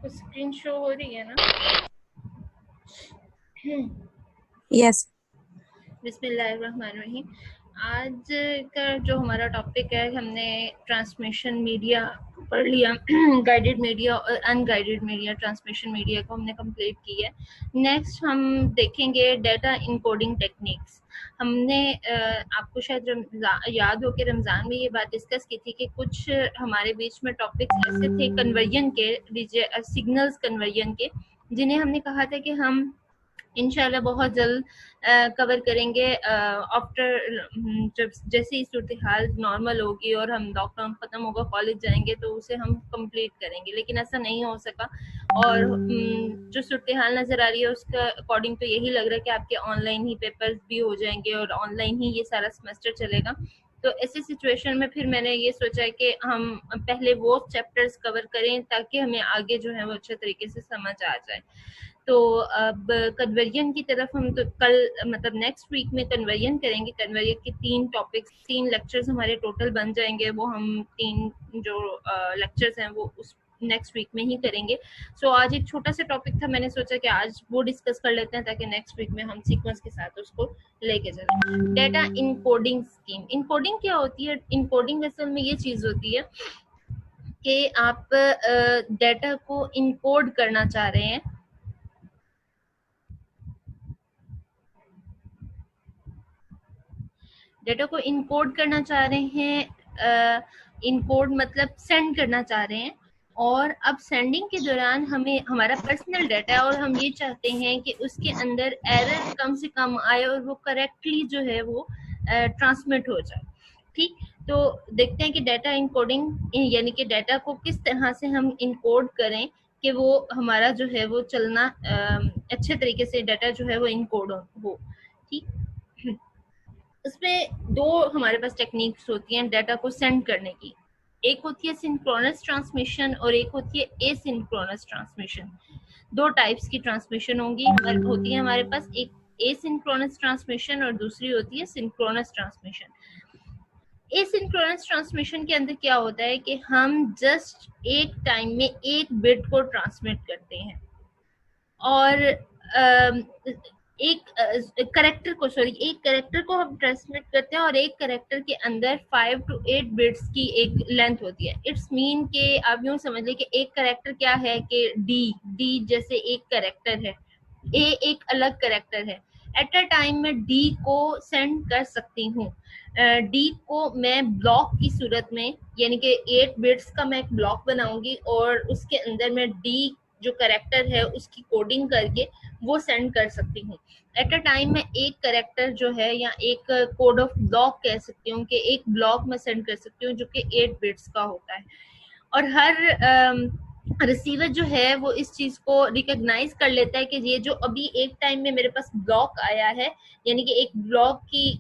आपको screen show हो रही है ना? यस। बिस्मिल्लाहिर्रहमानिर्रहीम। आज का जो हमारा टॉपिक है, हमने ट्रांसमिशन मीडिया पढ़ लिया। गाइडेड मीडिया और अनगाइडेड मीडिया, ट्रांसमिशन मीडिया को हमने कंप्लीट की है। नेक्स्ट हम देखेंगे डेटा इनकोडिंग टेक्निक्स। हमने आपको शायद याद हो कि रमज़ान में ये बात डिस्कस की थी कि कुछ हमारे बीच में टॉपिक्स ऐसे थे कन्वर्जन के, सिग्नल्स कन्वर्जन के, जिन्हें हमने कहा था कि हम इंशाल्लाह बहुत जल्द कवर करेंगे आफ्टर, जब जैसे ही सूरत हाल नॉर्मल होगी और हम लॉकडाउन ख़त्म होगा, कॉलेज जाएंगे तो उसे हम कंप्लीट करेंगे, लेकिन ऐसा नहीं हो सका। और जो सूरत हाल नज़र आ रही है उसका अकॉर्डिंग तो यही लग रहा है कि आपके ऑनलाइन ही पेपर्स भी हो जाएंगे और ऑनलाइन ही ये सारा सेमेस्टर चलेगा। तो ऐसी सिचुएशन में फिर मैंने ये सोचा है कि हम पहले वो चैप्टर्स कवर करें ताकि हमें आगे जो है वो अच्छे तरीके से समझ आ जाए। तो अब कन्वर्जन की तरफ हम तो कल मतलब नेक्स्ट वीक में कन्वर्जन करेंगे। कन्वर्जन के 3 टॉपिक्स, 3 लेक्चर्स हमारे टोटल बन जाएंगे। वो हम 3 जो लेक्चर्स हैं वो उस नेक्स्ट वीक में ही करेंगे। सो आज एक छोटा सा टॉपिक था, मैंने सोचा कि आज वो डिस्कस कर लेते हैं ताकि नेक्स्ट वीक में हम सीक्वेंस के साथ उसको लेके चलें। Data encoding scheme. इनकोडिंग क्या होती है? इनकोडिंग असल में ये चीज़ होती है कि आप डेटा को इनकोड करना चाह रहे हैं। डेटा को इनकोड करना चाह रहे हैं। इनकोड मतलब सेंड करना चाह रहे हैं, और अब सेंडिंग के दौरान हमें हमारा पर्सनल डाटा है और हम ये चाहते हैं कि उसके अंदर एरर कम से कम आए और वो करेक्टली जो है वो ट्रांसमिट हो जाए। ठीक, तो देखते हैं कि डाटा इनकोडिंग यानी कि डाटा को किस तरह से हम इनकोड करें कि वो हमारा जो है वो चलना अच्छे तरीके से डाटा जो है वो इनकोड हो। ठीक, इसमें 2 हमारे पास टेक्निक्स होती हैं डाटा को सेंड करने की। एक होती है सिंक्रोनस ट्रांसमिशन और एक होती है एसिंक्रोनस ट्रांसमिशन। 2 टाइप्स की ट्रांसमिशन होती है हमारे पास, एक एसिंक्रोनस ट्रांसमिशन और दूसरी होती है सिंक्रोनस ट्रांसमिशन। एसिंक्रोनस ट्रांसमिशन के अंदर क्या होता है कि हम जस्ट एक टाइम में एक बिट को ट्रांसमिट करते हैं और एक करेक्टर को हम ट्रांसमिट करते हैं और एक करेक्टर के अंदर 5 to 8 बिट्स की एक लेंथ होती है। इट्स मीन के आप यूं समझ लें कि एक करेक्टर क्या है कि डी जैसे एक करेक्टर है, ए एक अलग करेक्टर है। एट अ टाइम में डी को सेंड कर सकती हूँ। डी को मैं ब्लॉक की सूरत में, यानी कि 8 बिट्स का मैं एक ब्लॉक बनाऊंगी और उसके अंदर मैं डी जो करेक्टर है उसकी कोडिंग करके वो सेंड कर सकती हूँ। एट अ टाइम में एक करेक्टर जो है या एक कोड ऑफ ब्लॉक कह सकती हूँ कि एक ब्लॉक में सेंड कर सकती हूँ जो कि 8 बिट्स का होता है। और हर रिसीवर जो है वो इस चीज को रिकॉग्नाइज कर लेता है कि ये जो अभी एक टाइम में मेरे पास ब्लॉक आया है, यानी कि एक ब्लॉक की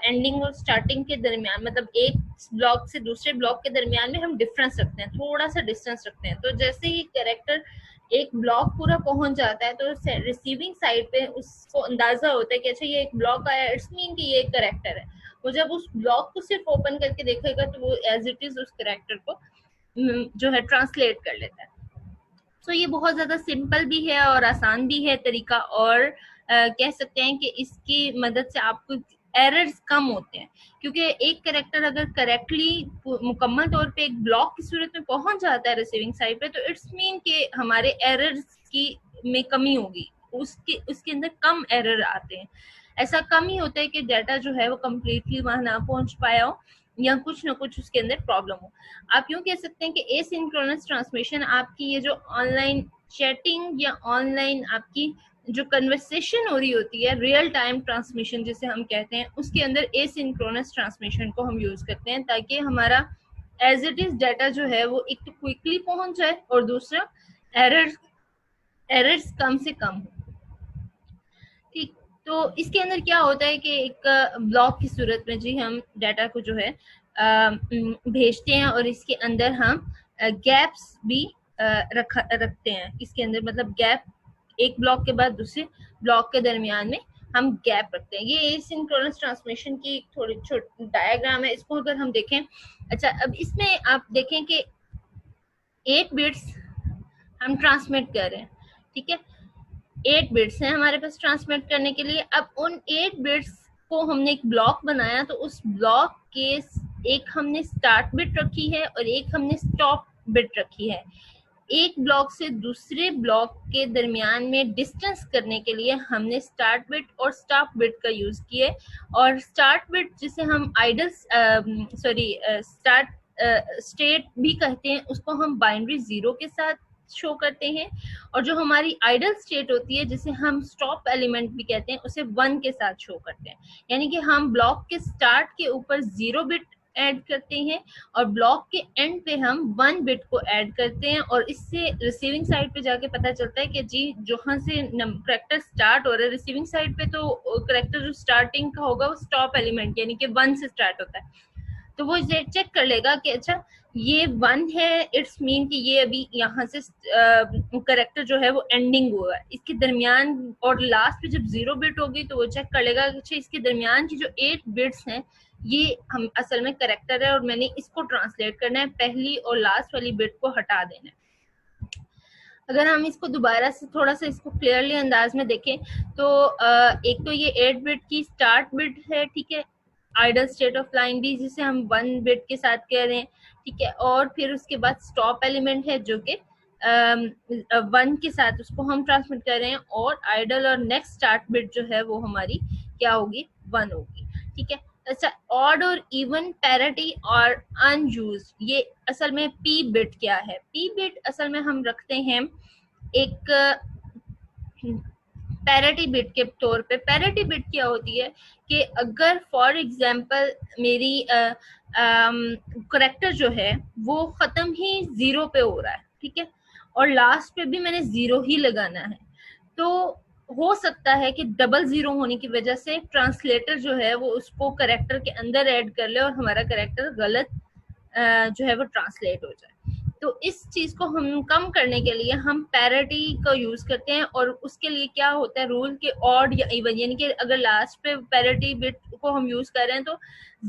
एंडिंग और स्टार्टिंग के दरमियान, मतलब एक ब्लॉक से दूसरे ब्लॉक के दरमियान में हम डिफरेंस रखते हैं, थोड़ा सा डिस्टेंस रखते हैं। तो जैसे ही कैरेक्टर एक ब्लॉक पूरा पहुंच जाता है तो रिसीविंग साइड पे उसको अंदाजा होता है कि अच्छा ये एक ब्लॉक आया, इट्स मीन कि ये एक करेक्टर है। वो जब उस ब्लॉक को सिर्फ ओपन करके देखेगा तो वो एज इट इज उस करेक्टर को जो है ट्रांसलेट कर लेता है। तो ये बहुत ज्यादा सिंपल भी है और आसान भी है तरीका, और कह सकते हैं कि इसकी मदद से आपको एरर्स कम होते हैं, क्योंकि एक करेक्टर अगर करेक्टली मुकम्मल तौर पे एक ब्लॉक की सूरत में पहुंच जाता है रिसीविंग साइड पे, तो इट्स मीन कि हमारे एरर्स की में कमी होगी, उसके अंदर कम एरर आते हैं। ऐसा कम ही होता है कि डाटा जो है वो कम्प्लीटली वहां ना पहुंच पाया हो या कुछ ना कुछ उसके अंदर प्रॉब्लम हो। आप यूं कह सकते हैं कि एसिंक्रोनस ट्रांसमिशन आपकी ये जो ऑनलाइन चैटिंग या ऑनलाइन आपकी जो कन्वर्सेशन हो रही होती है, रियल टाइम ट्रांसमिशन जिसे हम कहते हैं, उसके अंदर एसिंक्रोनस ट्रांसमिशन को हम यूज करते हैं ताकि हमारा एज इट इज डाटा जो है वो एक तो क्विकली पहुंच जाए और दूसरा एरर्स कम से कम हो। ठीक, तो इसके अंदर क्या होता है कि एक ब्लॉक की सूरत में जी हम डाटा को जो है भेजते हैं और इसके अंदर हम गैप्स भी रखते हैं इसके अंदर, मतलब गैप एक ब्लॉक के बाद दूसरे ब्लॉक के दरमियान में हम गैप रखते हैं। ये एसिंक्रोनस ट्रांसमिशन की थोड़ी छोटी डायग्राम है, इसको अगर हम देखें। अच्छा, अब इसमें आप देखें कि 8 बिट्स हम ट्रांसमिट कर रहे हैं, ठीक है। 8 बिट्स हैं हमारे पास ट्रांसमिट करने के लिए। अब उन 8 बिट्स को हमने एक ब्लॉक बनाया, तो उस ब्लॉक के एक हमने स्टार्ट बिट रखी है और एक हमने स्टॉप बिट रखी है। एक ब्लॉक से दूसरे ब्लॉक के दरमियान में डिस्टेंस करने के लिए हमने स्टार्ट बिट और स्टॉप बिट का यूज किया। और स्टार्ट बिट जिसे हम आइडल स्टार्ट स्टेट भी कहते हैं, उसको हम बाइनरी 0 के साथ शो करते हैं। और जो हमारी आइडल स्टेट होती है, जिसे हम स्टॉप एलिमेंट भी कहते हैं, उसे 1 के साथ शो करते हैं। यानी कि हम ब्लॉक के स्टार्ट के ऊपर 0 बिट ऐड करते हैं और ब्लॉक के एंड पे हम 1 बिट को ऐड करते हैं। और इससे रिसीविंग साइड पे जाके पता चलता है कि जी जहां से करेक्टर स्टार्ट हो रहा है रिसीविंग साइड पे, तो करेक्टर जो स्टार्टिंग का होगा वो स्टॉप एलिमेंट यानी कि 1 से स्टार्ट होता है। तो वो चेक कर लेगा कि अच्छा ये 1 है, इट्स मीन कि ये अभी यहाँ से करेक्टर जो है वो एंडिंग हुआ है। इसके दरमियान और लास्ट पे जब 0 बिट होगी तो वो चेक कर लेगा कि अच्छा इसके दरमियान की जो 8 बिट्स हैं ये हम असल में करेक्टर है और मैंने इसको ट्रांसलेट करना है, पहली और लास्ट वाली बिट को हटा देना है। अगर हम इसको दोबारा से थोड़ा सा इसको क्लियरली अंदाज में देखें तो एक तो ये 8 बिट की स्टार्ट बिट है, ठीक है, आइडल स्टेट ऑफ लाइन भी जिसे हम 1 बिट के साथ कह रहे हैं, ठीक है। और फिर उसके बाद स्टॉप एलिमेंट है जो कि 1 के साथ उसको हम ट्रांसमिट कर रहे हैं। और आइडल और नेक्स्ट स्टार्ट बिट जो है वो हमारी क्या होगी, 1 होगी, ठीक है। अच्छा, ऑड और इवन, पैरिटी और अनयूज्ड, ये असल में पी बिट क्या है? पी बिट असल में हम रखते हैं एक पैरिटी बिट के तौर पे। पैरिटी बिट क्या होती है कि अगर फॉर एग्जांपल मेरी करेक्टर जो है वो खत्म ही 0 पे हो रहा है, ठीक है, और लास्ट पे भी मैंने 0 ही लगाना है, तो हो सकता है कि डबल 0 होने की वजह से ट्रांसलेटर जो है वो उसको करेक्टर के अंदर ऐड कर ले और हमारा करेक्टर गलत जो है वो ट्रांसलेट हो जाए। तो इस चीज को हम कम करने के लिए हम पैरिटी का यूज करते हैं। और उसके लिए क्या होता है रूल के ऑड या इवन, यानी कि अगर लास्ट पे पैरिटी बिट को हम यूज कर रहे हैं तो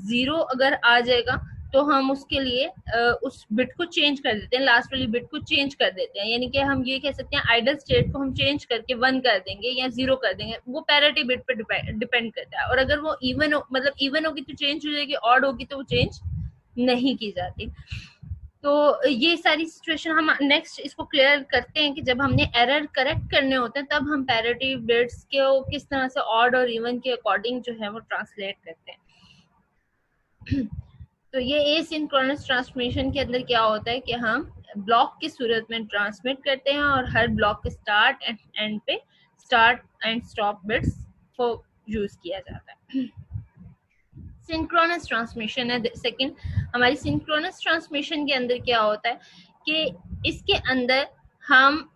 0 अगर आ जाएगा तो हम उसके लिए उस बिट को चेंज कर देते हैं, लास्ट वाली बिट को चेंज कर देते हैं। यानी कि हम ये कह सकते हैं आइडल स्टेट को हम चेंज करके 1 कर देंगे या 0 कर देंगे, वो पैरिटी बिट पे डिपेंड करता है। और अगर वो इवन मतलब इवन होगी तो चेंज हो जाएगी, ऑड होगी तो वो चेंज नहीं की जाती। तो ये सारी सिचुएशन हम नेक्स्ट इसको क्लियर करते हैं कि जब हमने एरर करेक्ट करने होते हैं तब हम पैरिटी बिट्स को किस तरह से ऑड और इवन के अकॉर्डिंग जो है वो ट्रांसलेट करते हैं। तो ये एसिंक्रोनस ट्रांसमिशन के अंदर क्या होता है कि हम ब्लॉक की सूरत में ट्रांसमिट करते हैं और हर ब्लॉक के स्टार्ट एंड एंड पे स्टार्ट एंड स्टॉप बिट्स को यूज किया जाता है। सिंक्रोनस ट्रांसमिशन है सेकंड। हमारी सिंक्रोनस ट्रांसमिशन के अंदर क्या होता है कि इसके अंदर हम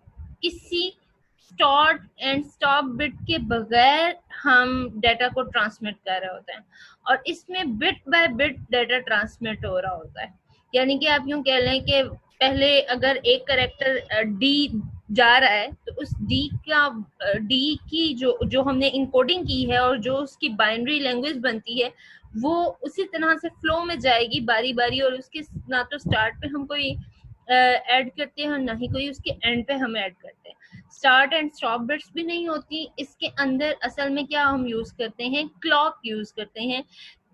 किसी स्टार्ट एंड स्टॉप बिट के बगैर हम डाटा को ट्रांसमिट कर रहे होते हैं और इसमें bit by bit data transmit हो रहा होता है। यानी कि आप यूं कह लें कि पहले अगर एक कैरेक्टर डी जा रहा है तो उस डी की जो हमने इनकोडिंग की है और जो उसकी बाइनरी लैंग्वेज बनती है वो उसी तरह से फ्लो में जाएगी बारी बारी, और उसके ना तो स्टार्ट पे हम कोई ऐड करते हैं और ना ही कोई उसके एंड पे हम ऐड करते हैं। स्टार्ट एंड स्टॉप बिट्स भी नहीं होती इसके अंदर। असल में क्या हम यूज करते हैं, क्लॉक यूज करते हैं।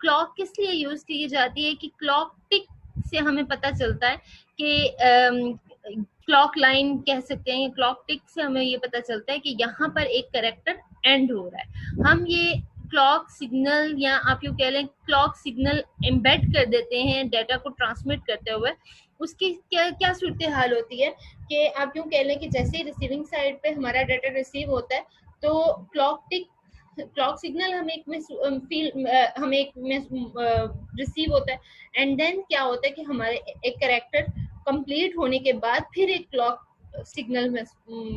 क्लॉक किस लिए यूज की जाती है कि क्लॉक टिक से हमें पता चलता है कि क्लॉक लाइन कह सकते हैं, क्लॉक टिक से हमें ये पता चलता है कि यहाँ पर एक कैरेक्टर एंड हो रहा है। हम ये क्लॉक सिग्नल या आप यूँ कह लें क्लॉक सिग्नल एम्बेड कर देते हैं डाटा को ट्रांसमिट करते हुए। उसकी क्या सूरत हाल होती है कि आप यूँ कह लें कि जैसे रिसीविंग साइड पे हमारा डाटा रिसीव होता है तो क्लॉक सिग्नल हमें एक में रिसीव होता है एंड देन क्या होता है कि हमारे एक कैरेक्टर कंप्लीट होने के बाद फिर एक क्लॉक सिग्नल में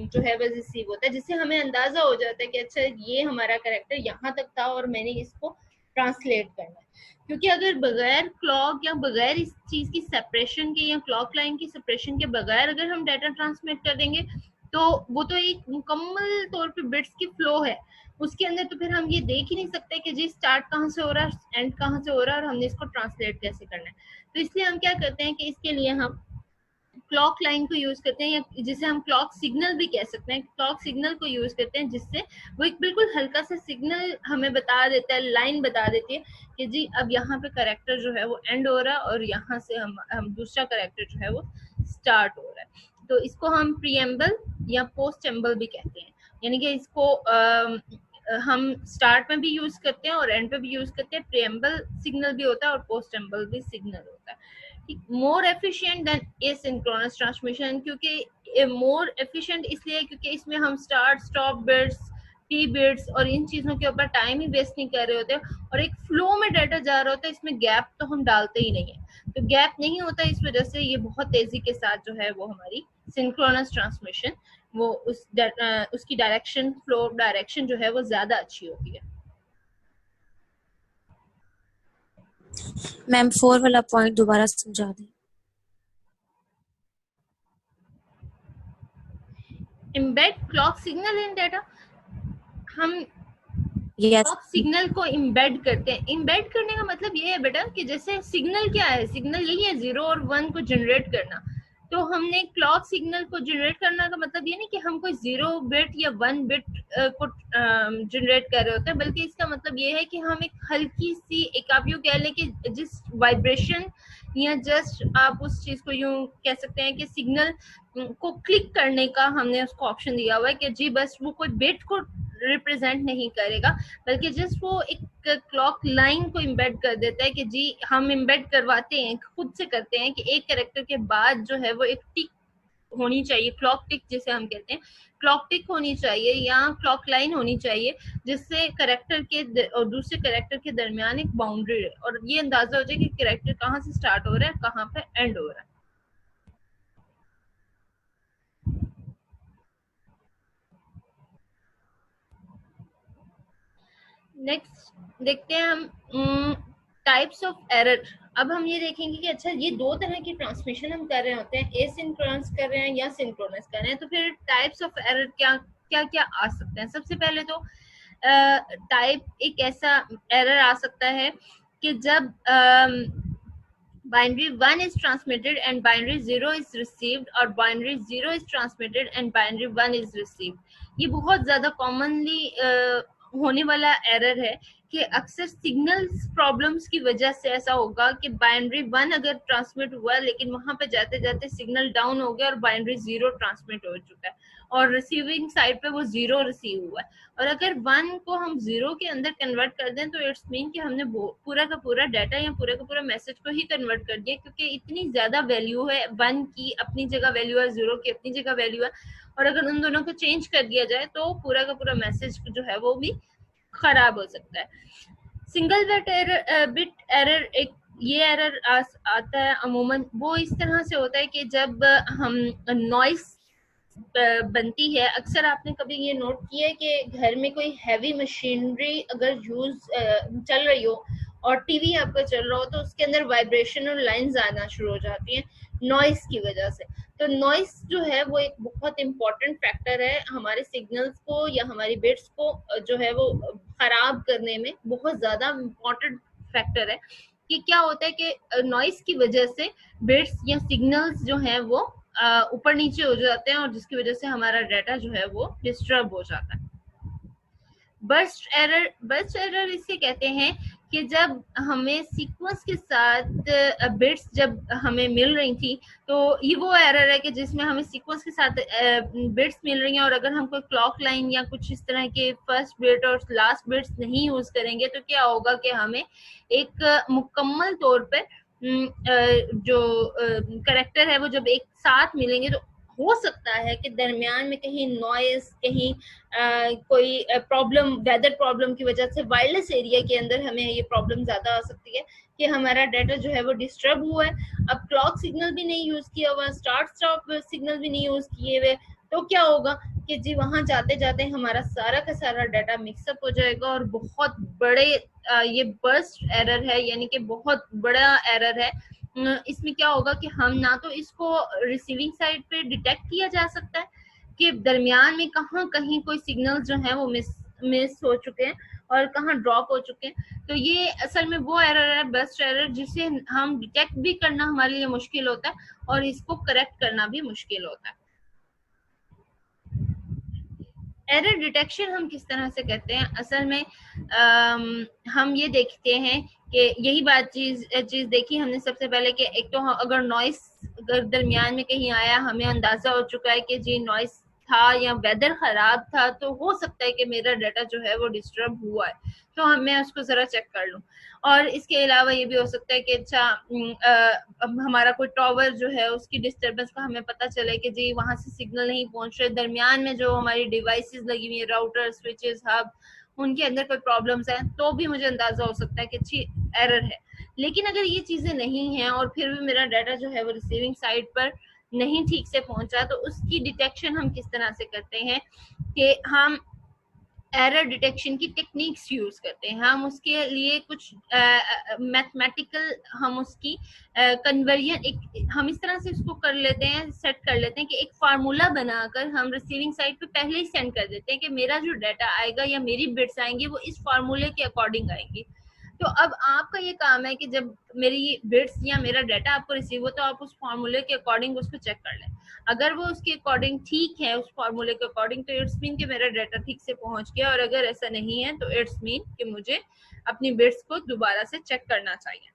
जो है वो रिसीव होता है, जिससे हमें अंदाजा हो जाता है कि अच्छा ये हमारा कैरेक्टर यहाँ तक था और मैंने इसको ट्रांसलेट करना है। क्योंकि अगर बगैर क्लॉक या बगैर इस चीज की सेपरेशन के या क्लॉक लाइन की सेपरेशन के बगैर अगर हम डाटा ट्रांसमिट कर देंगे तो वो तो एक मुकम्मल तौर पे बिट्स की फ्लो है, उसके अंदर तो फिर हम ये देख ही नहीं सकते कि जी स्टार्ट कहाँ से हो रहा है एंड कहाँ से हो रहा है और हमने इसको ट्रांसलेट कैसे करना है। तो इसलिए हम क्या करते हैं कि इसके लिए हम क्लॉक लाइन को यूज करते हैं, या जिसे हम क्लॉक सिग्नल भी कह सकते हैं, क्लॉक सिग्नल को यूज करते हैं, जिससे वो एक बिल्कुल हल्का सा सिग्नल हमें बता देता है, लाइन बता देती है कि जी अब यहाँ पे करेक्टर जो है वो एंड हो रहा है और यहाँ से हम दूसरा करेक्टर जो है वो स्टार्ट हो रहा है। तो इसको हम प्रीएम्बल या पोस्ट एम्बल भी कहते हैं, यानी कि इसको हम स्टार्ट में भी यूज करते हैं और एंड पे भी यूज करते हैं। प्रीएम्बल सिग्नल भी होता है और पोस्ट एम्बल भी सिग्नल होता है। More efficient then asynchronous transmission, क्योंकि मोर एफिशिएंट इसलिए क्योंकि इसमें हम start stop bits, T bits और इन चीजों के ऊपर टाइम ही वेस्ट नहीं कर रहे होते और एक फ्लो में डाटा जा रहा होता है, इसमें गैप तो हम डालते ही नहीं है, तो गैप नहीं होता, इस वजह से ये बहुत तेजी के साथ जो है वो हमारी सिंक्रोनस ट्रांसमिशन वो उसकी डायरेक्शन, फ्लो डायरेक्शन जो है वो ज्यादा अच्छी होती है। मैम 4 वाला पॉइंट दोबारा समझा दें। एम्बेड क्लॉक सिग्नल इन डाटा, हम यस क्लॉक सिग्नल को इम्बेड करते हैं। इम्बेड करने का मतलब ये है बेटा कि जैसे सिग्नल क्या है, सिग्नल यही है 0 और 1 को जनरेट करना। तो हमने क्लॉक सिग्नल को जनरेट करना का मतलब ये नहीं कि हम कोई 0 बिट या 1 बिट को जनरेट कर रहे होते हैं, बल्कि इसका मतलब ये है कि हम एक हल्की सी, एक आप यूँ कह लें कि जिस वाइब्रेशन या जस्ट आप उस चीज को यूँ कह सकते हैं कि सिग्नल को क्लिक करने का हमने उसको ऑप्शन दिया हुआ है कि जी बस वो कोई बिट को रिप्रेजेंट नहीं करेगा, बल्कि जस्ट वो एक क्लॉक लाइन को इम्बेड कर देता है कि जी हम इम्बेड करवाते हैं, खुद से करते हैं कि एक कैरेक्टर के बाद जो है वो एक टिक होनी चाहिए, क्लॉक टिक जिसे हम कहते हैं, क्लॉक टिक होनी चाहिए या क्लॉक लाइन होनी चाहिए, जिससे कैरेक्टर के और दूसरे कैरेक्टर के दरमियान एक बाउंड्री है और ये अंदाजा हो जाए कि कैरेक्टर कहाँ से स्टार्ट हो रहा है, कहाँ पे एंड हो रहा है। नेक्स्ट देखते हैं हम टाइप्स ऑफ एरर। अब हम ये देखेंगे कि अच्छा ये दो तरह की ट्रांसमिशन हम कर रहे होते हैं, एसिंक्रोनस कर रहे हैं या सिंक्रोनस कर रहे हैं, तो फिर टाइप्स ऑफ एरर क्या क्या क्या आ सकते हैं। सबसे पहले तो टाइप एक ऐसा एरर आ सकता है कि जब binary 1 is transmitted and binary 0 is received और binary 0 is transmitted and binary 1 is received। ये बहुत ज्यादा कॉमनली होने वाला एरर है कि अक्सर सिग्नल्स प्रॉब्लम्स की वजह से ऐसा होगा कि बाइनरी 1 अगर ट्रांसमिट हुआ लेकिन वहां पे जाते जाते सिग्नल डाउन हो गया और बाइनरी 0 ट्रांसमिट हो चुका है और रिसीविंग साइड पे वो 0 रिसीव हुआ है। और अगर 1 को हम 0 के अंदर कन्वर्ट कर दें तो इट्स मीन कि हमने पूरा का पूरा डाटा या पूरा का पूरा मैसेज को ही कन्वर्ट कर दिया, क्योंकि इतनी ज्यादा वैल्यू है, 1 की अपनी जगह वैल्यू है, 0 की अपनी जगह वैल्यू है, और अगर उन दोनों को चेंज कर दिया जाए तो पूरा का पूरा मैसेज जो है वो भी खराब हो सकता है। सिंगल बिट एरर एक ये एरर आता है अमूमन, वो इस तरह से होता है कि जब हम नॉइस बनती है, अक्सर आपने कभी ये नोट किया है कि घर में कोई हैवी मशीनरी अगर यूज चल रही हो और टीवी आपका चल रहा हो तो उसके अंदर वाइब्रेशन और लाइंस आना शुरू हो जाती हैं नॉइस की वजह से। तो नॉइस जो है वो एक बहुत इंपॉर्टेंट फैक्टर है हमारे सिग्नल्स को या हमारी बिट्स को जो है वो खराब करने में, बहुत ज्यादा इंपॉर्टेंट फैक्टर है कि क्या होता है कि नॉइस की वजह से बिट्स या सिग्नल्स जो है वो ऊपर नीचे हो जाते हैं और जिसकी वजह से हमारा डाटा जो है वो डिस्टर्ब हो जाता है। बर्स्ट एरर इसे कहते हैं कि जब हमें सीक्वेंस के साथ बिट्स जब हमें मिल रही थी तो ये वो एरर है कि जिसमें हमें सीक्वेंस के साथ बिट्स मिल रही हैं और अगर हम कोई क्लॉक लाइन या कुछ इस तरह के फर्स्ट बिट और लास्ट बिट्स नहीं यूज करेंगे तो क्या होगा कि हमें एक मुकम्मल तौर पर जो करेक्टर है वो जब एक साथ मिलेंगे तो हो सकता है कि दरमियान में कहीं नॉइस, कहीं कोई प्रॉब्लम, वेदर प्रॉब्लम की वजह से वायरलेस एरिया के अंदर हमें ये प्रॉब्लम ज्यादा आ सकती है कि हमारा डाटा जो है वो डिस्टर्ब हुआ है। अब क्लॉक सिग्नल भी नहीं यूज किया हुआ, स्टार्ट स्टॉप सिग्नल भी नहीं यूज किए हुए, तो क्या होगा कि जी वहां जाते जाते हमारा सारा का सारा डाटा मिक्सअप हो जाएगा और बहुत बड़े ये बर्स्ट एरर है, यानी कि बहुत बड़ा एरर है। इसमें क्या होगा कि हम ना तो इसको रिसीविंग साइड पे डिटेक्ट किया जा सकता है कि दरमियान में कहीं कोई सिग्नल जो है वो मिस हो चुके हैं, और कहाँ ड्रॉप हो चुके हैं। तो ये असल में वो एरर है, बस्ट एरर, जिसे हम डिटेक्ट भी करना हमारे लिए मुश्किल होता है और इसको करेक्ट करना भी मुश्किल होता है। एरर डिटेक्शन हम किस तरह से करते हैं, असल में हम ये देखते हैं कि यही बात चीज देखी हमने सबसे पहले कि एक तो अगर नॉइस अगर दरमियान में कहीं आया, हमें अंदाजा हो चुका है कि जी नॉइस था या वेदर खराब था, तो हो सकता है कि मेरा डाटा जो है वो डिस्टर्ब हुआ है, तो मैं उसको जरा चेक कर लूं। और इसके अलावा ये भी हो सकता है कि अच्छा हमारा कोई टावर जो है उसकी डिस्टर्बेंस का हमें पता चले कि जी वहां से सिग्नल नहीं पहुंच रहे, दरमियान में जो हमारी डिवाइसेस लगी हुई है, राउटर, स्विचेस, हब, उनके अंदर कोई प्रॉब्लम्स हैं, तो भी मुझे अंदाजा हो सकता है कि अच्छी एरर है। लेकिन अगर ये चीजें नहीं हैं और फिर भी मेरा डाटा जो है वो रिसीविंग साइड पर नहीं ठीक से पहुंचा, तो उसकी डिटेक्शन हम किस तरह से करते हैं कि हम एरर डिटेक्शन की टेक्निक्स यूज करते हैं। हम उसके लिए कुछ मैथमेटिकल हम उसकी कन्वर्जन हम इस तरह से उसको कर लेते हैं, सेट कर लेते हैं कि एक फार्मूला बनाकर हम रिसीविंग साइड पे पहले ही सेंड कर देते हैं कि मेरा जो डाटा आएगा या मेरी बिट्स आएंगे वो इस फार्मूले के अकॉर्डिंग आएंगी। तो अब आपका ये काम है कि जब मेरी बिट्स या मेरा डाटा आपको रिसीव हो, तो आप उस फार्मूले के अकॉर्डिंग उसको चेक कर लें। अगर वो उसके अकॉर्डिंग ठीक है, उस फार्मूले के अकॉर्डिंग, तो इट्स मीन कि मेरा डाटा ठीक से पहुंच गया। और अगर ऐसा नहीं है तो इट्स मीन कि मुझे अपनी बिट्स को दोबारा से चेक करना चाहिए।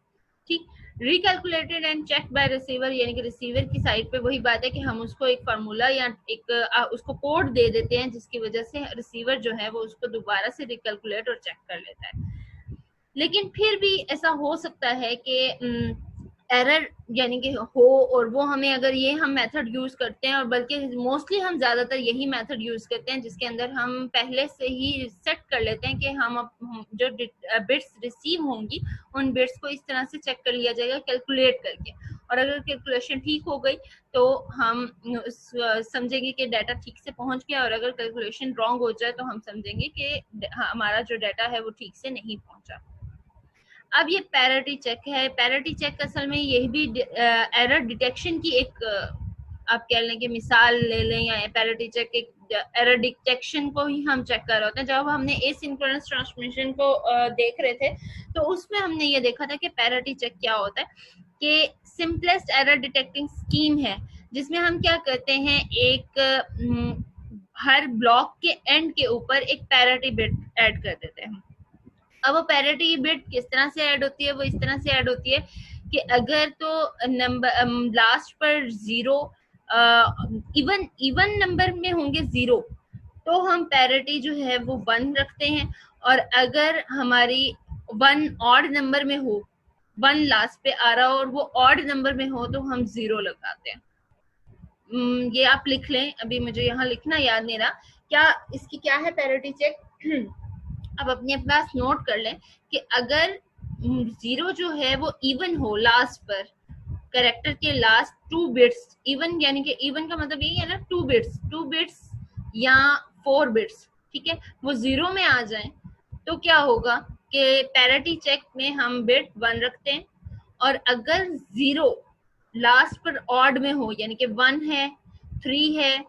ठीक, रिकैलकुलेटेड एंड चेक बाय रिसीवर, यानी कि रिसीवर की साइड पे वही बात है कि हम उसको एक फार्मूला या एक उसको कोड दे देते हैं, जिसकी वजह से रिसीवर जो है वो उसको दोबारा से रिकैलकुलेट और चेक कर लेता है। लेकिन फिर भी ऐसा हो सकता है कि एरर यानी कि हो, और वो हमें अगर ये हम मेथड यूज करते हैं, और बल्कि मोस्टली हम ज्यादातर यही मेथड यूज करते हैं जिसके अंदर हम पहले से ही सेट कर लेते हैं कि हम जो बिट्स रिसीव होंगी उन बिट्स को इस तरह से चेक कर लिया जाएगा कैलकुलेट करके, और अगर कैलकुलेशन ठीक हो गई तो हम समझेंगे कि डाटा ठीक से पहुंच गया, और अगर कैलकुलेशन रॉन्ग हो जाए तो हम समझेंगे कि हमारा जो डाटा है वो ठीक से नहीं पहुंचा। अब ये पैरिटी चेक है। पैरिटी चेक असल में यही भी एरर डिटेक्शन की एक आप कह लें कि मिसाल ले लें, या पैरिटी चेक एक एरर डिटेक्शन को ही हम चेक कर रहे होते हैं। जब हमने एसिंक्रोनस ट्रांसमिशन को देख रहे थे तो उसमें हमने ये देखा था कि पैरिटी चेक क्या होता है, कि सिंपलेस्ट एरर डिटेक्टिंग स्कीम है, जिसमें हम क्या करते हैं, एक हर ब्लॉक के एंड के ऊपर एक पैरिटी बिट ऐड कर देते हैं। अब वो पैरिटी बिट किस तरह से ऐड होती है, वो इस तरह से ऐड होती है कि अगर तो नंबर लास्ट पर जीरो इवन नंबर में होंगे जीरो, तो हम पैरिटी जो है वो 1 रखते हैं, और अगर हमारी 1 ऑड नंबर में हो, 1 लास्ट पे आ रहा हो और वो ऑड नंबर में हो, तो हम 0 लगाते हैं। ये आप लिख लें, अभी मुझे यहाँ लिखना याद नहीं रहा क्या इसकी क्या है पैरिटी चेक। अब अपने पास नोट कर लें कि अगर 0 जो है वो इवन हो, लास्ट पर कैरेक्टर के लास्ट 2 बिट्स, इवन यानी कि इवन का मतलब यही है ना 2 बिट्स या 4 बिट्स, ठीक है, वो 0 में आ जाएं, तो क्या होगा कि पैरिटी चेक में हम बिट 1 रखते हैं, और अगर 0 लास्ट पर ऑड में हो, यानी कि 1 है, 3 है,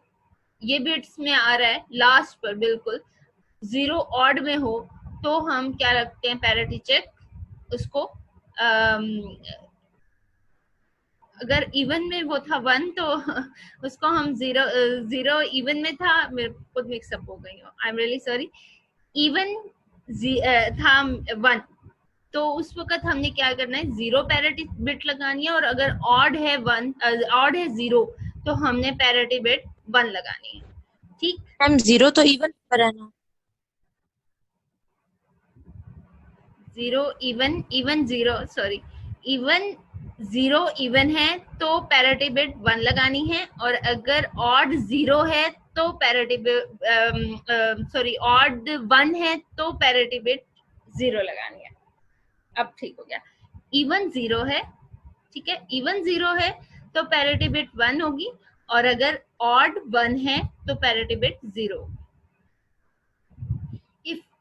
ये बिट्स में आ रहा है लास्ट पर, बिल्कुल 0 ऑड में हो, तो हम क्या रखते हैं पैरिटी चेक उसको अगर इवन में वो था 1 तो उसको हम 0 इवन में था, मेरे खुद मिक्सअप हो गई, I am really sorry, even था 1, तो उस वक्त हमने क्या करना है, 0 पैरिटी बिट लगानी है, और अगर ऑड है 0 तो हमने पैरिटी बिट 1 लगानी है। ठीक, मैम 0 तो इवन पर है ना? 0 इवन 0 सॉरी इवन 0 इवन है तो पैरिटी बिट 1 लगानी है, और अगर ऑड 0 है तो पैरिटी बिट ऑड 1 है तो पैरिटी बिट 0 लगानी है। अब ठीक हो गया, इवन 0 है, ठीक है, इवन 0 है तो पैरिटी बिट 1 होगी, और अगर ऑड 1 है तो पैरिटी बिट 0 होगी।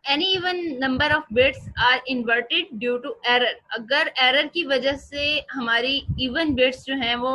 any even number of bits are inverted due to error, अगर एरर की वजह से हमारी इवन बिट्स जो हैं वो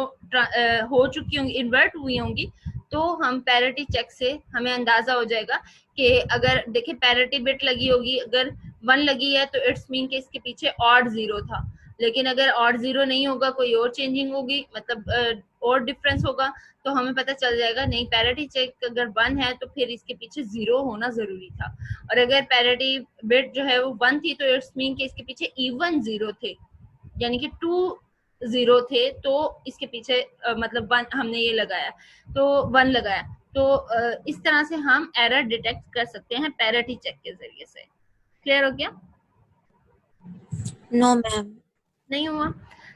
हो चुकी होंगी, इन्वर्ट हुई होंगी, तो हम पैरिटी चेक से हमें अंदाजा हो जाएगा कि अगर देखिए पैरिटी बिट लगी होगी, अगर 1 लगी है तो इट्स मीन कि इसके पीछे ऑड 0 था। लेकिन अगर ऑड 0 नहीं होगा, कोई और चेंजिंग होगी, मतलब और डिफरेंस होगा, तो हमें पता चल जाएगा नहीं, पैरिटी चेक अगर 1 है तो फिर इसके पीछे 0 होना जरूरी था। और अगर पैरिटी बिट जो है वो 1 थी तो इट्स मीन कि इसके पीछे इवन 0 थे, यानी कि 2 0 थे, तो इसके पीछे मतलब 1 हमने ये लगाया, तो 1 लगाया। तो इस तरह से हम एरर डिटेक्ट कर सकते हैं पैरिटी चेक के जरिए से। क्लियर हो गया? No ma'am. नहीं हुआ?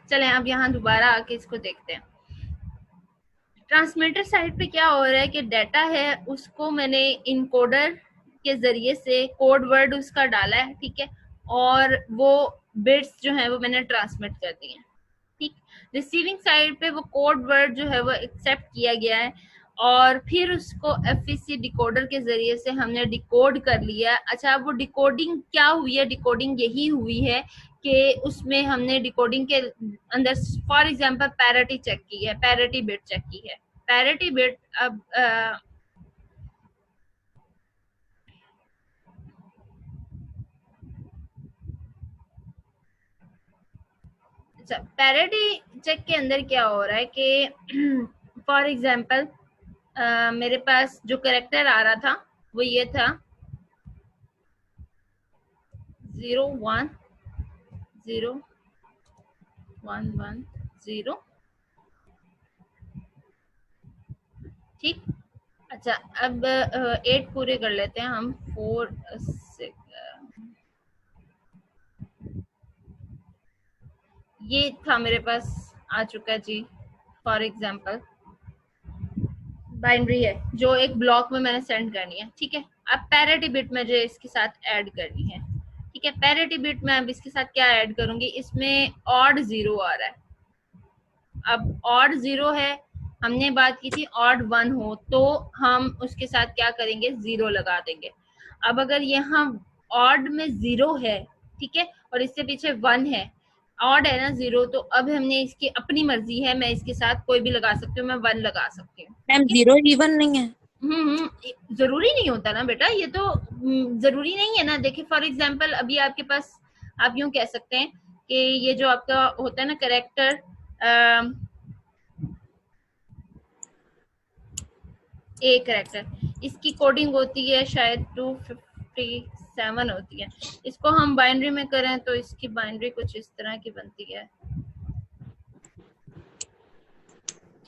चलें अब यहाँ दोबारा आके इसको देखते हैं। ट्रांसमीटर साइड पे क्या हो रहा है कि डाटा है उसको मैंने इनकोडर के जरिए से कोड वर्ड उसका डाला है, ठीक है, और वो बिट्स जो है वो मैंने ट्रांसमिट कर दिए हैं, ठीक। रिसीविंग साइड पे वो कोड वर्ड जो है वो एक्सेप्ट किया गया है और फिर उसको एफईसी डिकोडर के जरिए से हमने डिकोड कर लिया। अच्छा, वो डिकोडिंग क्या हुई है? डिकोडिंग यही हुई है कि उसमें हमने डिकोडिंग के अंदर फॉर एग्जांपल पैरिटी चेक की है, पैरिटी बिट चेक की है। पैरिटी बिट अब अच्छा, पैरिटी चेक के अंदर क्या हो रहा है कि फॉर एग्जांपल मेरे पास जो कैरेक्टर आ रहा था वो ये था 0 1 0 1 1 0, ठीक। अच्छा, अब 8 पूरे कर लेते हैं हम, 4 6 ये था मेरे पास आ चुका जी। फॉर एग्जांपल बाइनरी है जो एक ब्लॉक में मैंने सेंड करनी है, ठीक है। अब पैरिटी बिट मुझे इसके साथ ऐड करनी है, ठीक है। पैरिटी बिट में अब इसके साथ क्या ऐड करूंगी, इसमें ऑड 0 आ रहा है। अब ऑड 0 है, हमने बात की थी ऑड 1 हो तो हम उसके साथ क्या करेंगे, 0 लगा देंगे। अब अगर यहाँ ऑड में 0 है, ठीक है, और इससे पीछे 1 है, ऑड है ना 0, तो अब हमने इसकी अपनी मर्जी है, मैं इसके साथ कोई भी लगा सकती हूँ, मैं 1 लगा सकती हूँ, मैम ठीक है। 0 इवन नहीं है। जरूरी नहीं होता ना बेटा, ये तो जरूरी नहीं है ना। देखिए फॉर एग्जांपल अभी आपके पास, आप यूं कह सकते हैं कि ये जो आपका होता है ना कैरेक्टर, ए कैरेक्टर, इसकी कोडिंग होती है शायद 257 होती है। इसको हम बाइनरी में करें तो इसकी बाइनरी कुछ इस तरह की बनती है,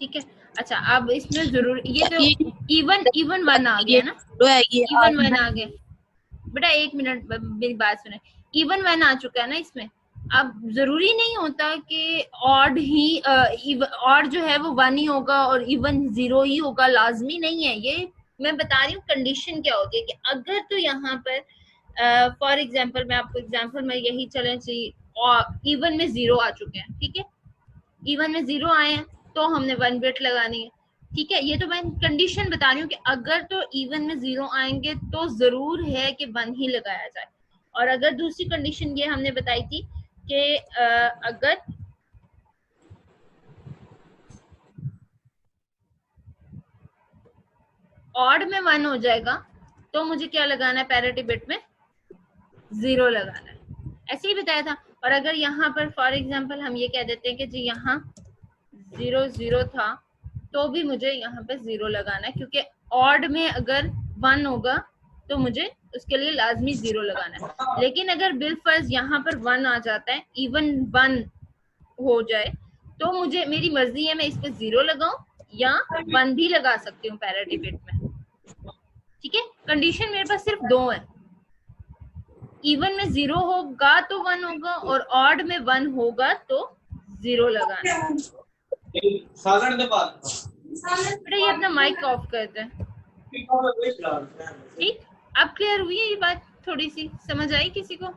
ठीक है। अच्छा, अब इसमें जरूर ये तो ये इवन इवन 1 आ ये गया ना, 0 है, ये इवन 1 आ आठ गया। बेटा एक मिनट मेरी बात सुने, इवन 1 आ चुका है ना इसमें। अब जरूरी नहीं होता कि ऑड ही ऑड जो है वो 1 ही होगा और इवन 0 ही होगा, लाजमी नहीं है ये। मैं बता रही हूँ कंडीशन क्या होगी कि अगर तो यहाँ पर फॉर एग्जांपल मैं आपको एग्जांपल में यही चले इवन में 0 आ चुके हैं, ठीक है, इवन में 0 आए हैं तो हमने 1 बिट लगानी है, ठीक है। ये तो मैं कंडीशन बता रही हूँ कि अगर तो इवन में 0 आएंगे तो जरूर है कि 1 ही लगाया जाए। और अगर दूसरी कंडीशन ये हमने बताई थी कि अगर ऑड में 1 हो जाएगा तो मुझे क्या लगाना है, पैरिटी बिट में 0 लगाना है, ऐसे ही बताया था। और अगर यहाँ पर फॉर एग्जाम्पल हम ये कह देते हैं कि जी यहाँ 0 0 था तो भी मुझे यहाँ पे 0 लगाना है, क्योंकि ऑड में अगर 1 होगा तो मुझे उसके लिए लाजमी 0 लगाना है। लेकिन अगर बिलफर्ज यहाँ पर 1 आ जाता है, इवन 1 हो जाए, तो मुझे मेरी मर्जी है मैं इस पे 0 लगाऊं या 1 भी लगा सकती हूँ पैरिटी बिट में, ठीक है। कंडीशन मेरे पास सिर्फ 2 है, इवन में 0 होगा तो 1 होगा और ऑड में 1 होगा तो 0 लगाना है। बेटा ये अपना माइक ऑफ करते हैं, ठीक। अब क्लियर हुई है ये बात, थोड़ी सी समझ आई किसी को?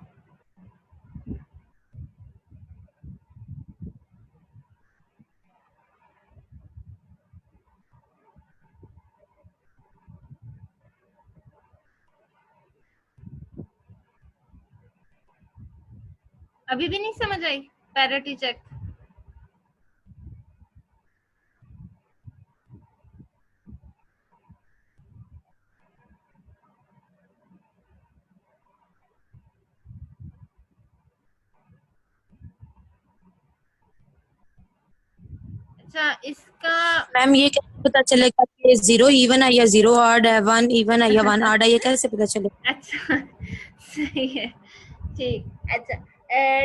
अभी भी नहीं समझ आई पैरिटी चेक? अच्छा, इसका मैम ये कैसे पता चलेगा कि 0 इवन है या 0 ऑड है, 1 इवन है या 1 ऑड है, ये कैसे पता चलेगा? अच्छा सही है, ठीक। अच्छा,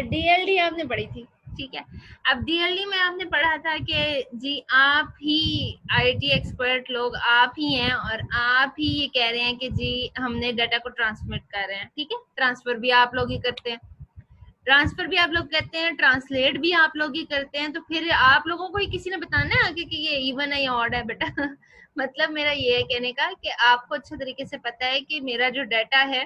डीएलडी आपने पढ़ी थी, ठीक है। अब डीएलडी में आपने पढ़ा था कि जी आप ही आईटी एक्सपर्ट लोग आप ही हैं और आप ही ये कह रहे हैं कि जी हमने डाटा को ट्रांसमिट कर रहे हैं, ठीक है। ट्रांसफर भी आप लोग ही करते हैं, ट्रांसफर भी आप लोग करते हैं, ट्रांसलेट भी आप लोग ही करते हैं, तो फिर आप लोगों को ही किसी ने बताना है आगे कि ये इवन है या ऑड है बेटा। मतलब मेरा ये है कहने का कि आपको अच्छे तरीके से पता है कि मेरा जो डाटा है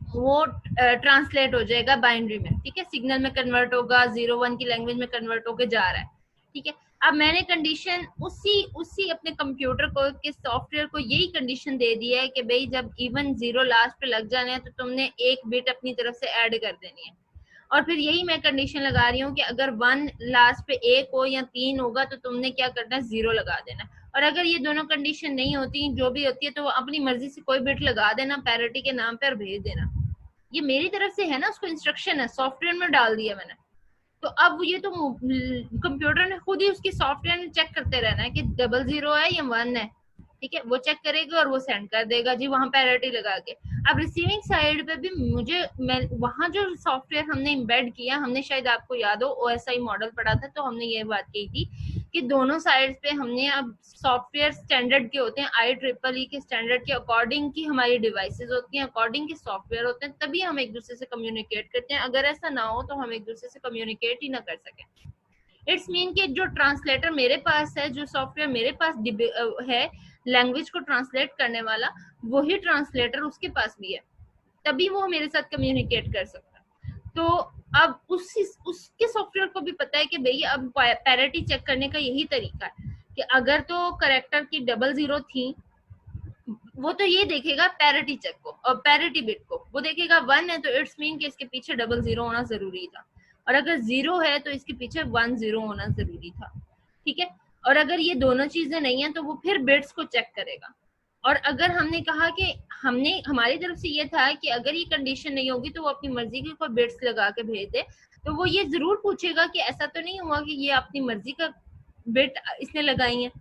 वो ट्रांसलेट हो जाएगा बाइनरी में, ठीक है, सिग्नल में कन्वर्ट होगा, 0 1 की लैंग्वेज में कन्वर्ट होके जा रहा है, ठीक है। अब मैंने कंडीशन उसी अपने कंप्यूटर को के सॉफ्टवेयर को यही कंडीशन दे दी है कि भाई जब इवन 0 लास्ट पे लग जाने हैं तो तुमने एक बिट अपनी तरफ से ऐड कर देनी है। और फिर यही मैं कंडीशन लगा रही हूँ कि अगर 1 लास्ट पे 1 हो या 3 होगा तो तुमने क्या करना है, 0 लगा देना। और अगर ये दोनों कंडीशन नहीं होती, जो भी होती है, तो वो अपनी मर्जी से कोई बिट लगा देना पैरिटी के नाम पे और भेज देना। ये मेरी तरफ से है ना, उसको इंस्ट्रक्शन है, सॉफ्टवेयर में डाल दिया मैंने। तो अब ये तो कंप्यूटर ने खुद ही उसकी सॉफ्टवेयर में चेक करते रहना है कि 00 है या 1 है, ठीक है। वो चेक करेगा और वो सेंड कर देगा जी वहां पैरिटी लगा के। अब रिसीविंग साइड पे भी मैं वहां जो सॉफ्टवेयर हमने इम्बेड किया, हमने शायद आपको याद हो ओएसआई मॉडल पढ़ा था, तो हमने ये बात कही थी कि दोनों साइड्स पे हमने अब सॉफ्टवेयर स्टैंडर्ड के होते हैं, IEEE के स्टैंडर्ड के अकॉर्डिंग की हमारी डिवाइसेस होती हैं, अकॉर्डिंग के सॉफ्टवेयर होते हैं, तभी हम एक दूसरे से कम्युनिकेट करते हैं। अगर ऐसा ना हो तो हम एक दूसरे से कम्युनिकेट ही ना कर सकें। इट्स मीन कि जो ट्रांसलेटर मेरे पास है, जो सॉफ्टवेयर मेरे पास है लैंग्वेज को ट्रांसलेट करने वाला, वही ट्रांसलेटर उसके पास भी है, तभी वो मेरे साथ कम्युनिकेट कर सकता है। तो अब उसके सॉफ्टवेयर को भी पता है कि भाई अब पैरिटी चेक करने का यही तरीका है कि अगर तो करेक्टर की 00 थी, वो तो ये देखेगा पैरिटी चेक को और पैरिटी बिट को, वो देखेगा 1 है तो इट्स मीन कि इसके पीछे 00 होना जरूरी था, और अगर 0 है तो इसके पीछे 10 होना जरूरी था, ठीक है। और अगर ये दोनों चीजें नहीं है तो वो फिर बिट्स को चेक करेगा। और अगर हमने कहा कि हमारी तरफ से ये था कि अगर ये कंडीशन नहीं होगी तो वो अपनी मर्जी के कोई बिट्स लगा के भेज दे, तो वो ये जरूर पूछेगा कि ऐसा तो नहीं हुआ कि ये अपनी मर्जी का बिट इसने लगाई है।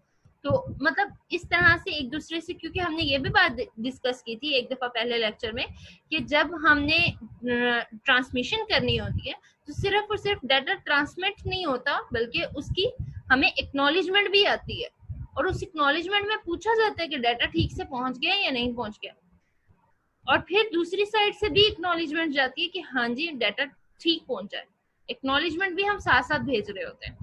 तो मतलब इस तरह से एक दूसरे से, क्योंकि हमने ये भी बात डिस्कस की थी एक दफा पहले लेक्चर में कि जब हमने ट्रांसमिशन करनी होती है तो सिर्फ और सिर्फ डाटा ट्रांसमिट नहीं होता, बल्कि उसकी हमें एक्नॉलेजमेंट भी आती है, और उस एक्नॉलेजमेंट में पूछा जाता है कि डाटा ठीक से पहुंच गया या नहीं पहुंच गया। और फिर दूसरी साइड से भी एक्नॉलेजमेंट जाती है कि हाँ जी डाटा ठीक पहुंचा है। एक्नॉलेजमेंट भी हम साथ साथ भेज रहे होते हैं,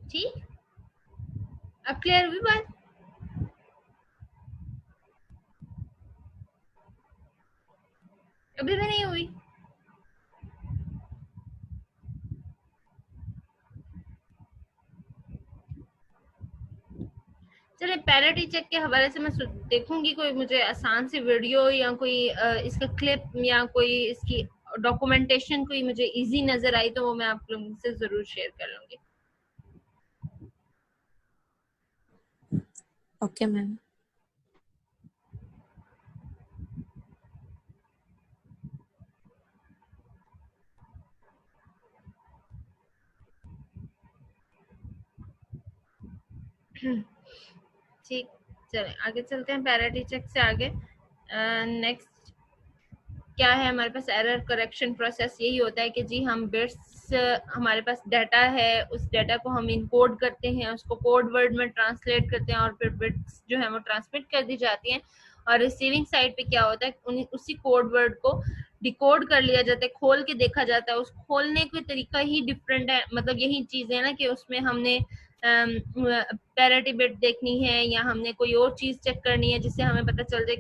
ठीक। अब क्लियर हुई बात? अभी भी नहीं हुई? चलिए पैरिटी चेक के हवाले से मैं देखूंगी कोई मुझे आसान सी वीडियो या कोई इसका क्लिप या कोई इसकी डॉक्यूमेंटेशन कोई मुझे इजी नजर आई तो वो मैं आप लोगों से जरूर शेयर कर लूंगी। Okay ma'am. ठीक, चले आगे चलते हैं पैरिटी चेक से आगे। नेक्स्ट क्या है हमारे पास, एरर करेक्शन प्रोसेस। यही होता है कि जी हम बिट्स, हमारे पास डाटा है, उस डाटा को हम इनकोड करते हैं, उसको कोड वर्ड में ट्रांसलेट करते हैं और फिर बिट्स जो है वो ट्रांसमिट कर दी जाती हैं। और रिसीविंग साइड पे क्या होता है, उसी कोड वर्ड को डिकोड कर लिया जाता है, खोल के देखा जाता है। उस खोलने का तरीका ही डिफरेंट है, मतलब यही चीज है ना कि उसमें हमने पैरिटी बिट देखनी है या हमने कोई और चीज चेक करनी है जिससे हमें पता चल जाए